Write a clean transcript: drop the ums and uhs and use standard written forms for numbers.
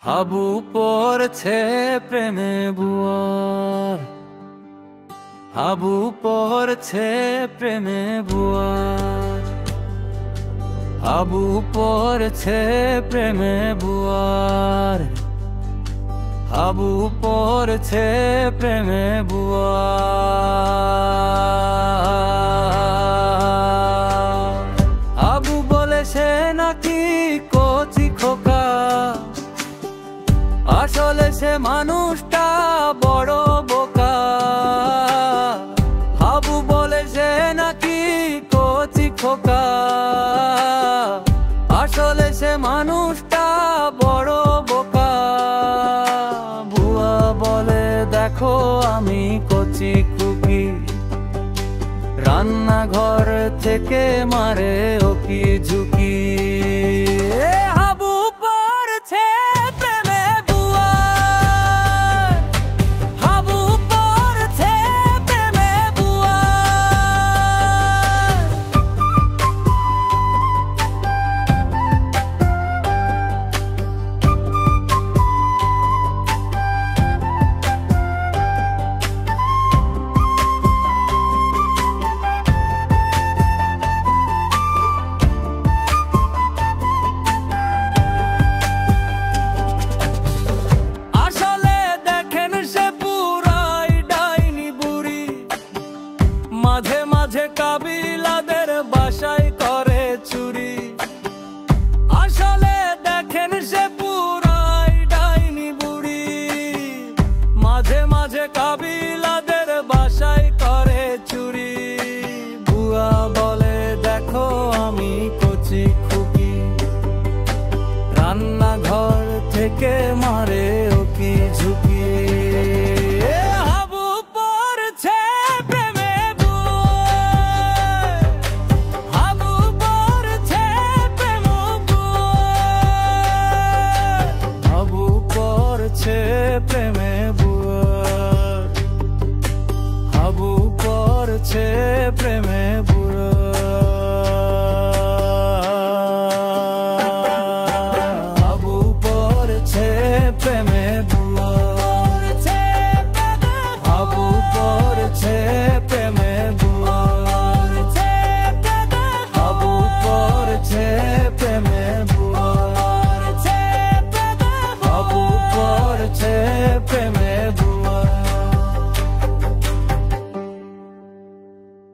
হাবু পড়ছে প্রেমে বুয়ার, হাবু পড়ছে প্রেমে বুয়ার, হাবু পড়ছে প্রেমে বুয়ার, হাবু পড়ছে প্রেমে বুয়ার। হাবু বলেছে নাকি কচি খোকা, আসলে সে মানুষটা বড় বোকা। হাবু বলেছে নাকি কচি খোকা, আসলে সে মানুষটা বড় বোকা। বুয়া বলে দেখো আমি কচি খুকি, রান্নাঘর থেকে মারে ওকি ঝুঁকি। মাঝে মাঝে কাবিলাদের বাসায় করে চুরি, আসলে দেখেন সে পুরাই ডাইনি বুড়ি। মাঝে মাঝে কাবিলাদের বাসায় করে চুরি। বুয়া বলে দেখো আমি কচি খুকি, রান্নাঘর থেকে মারে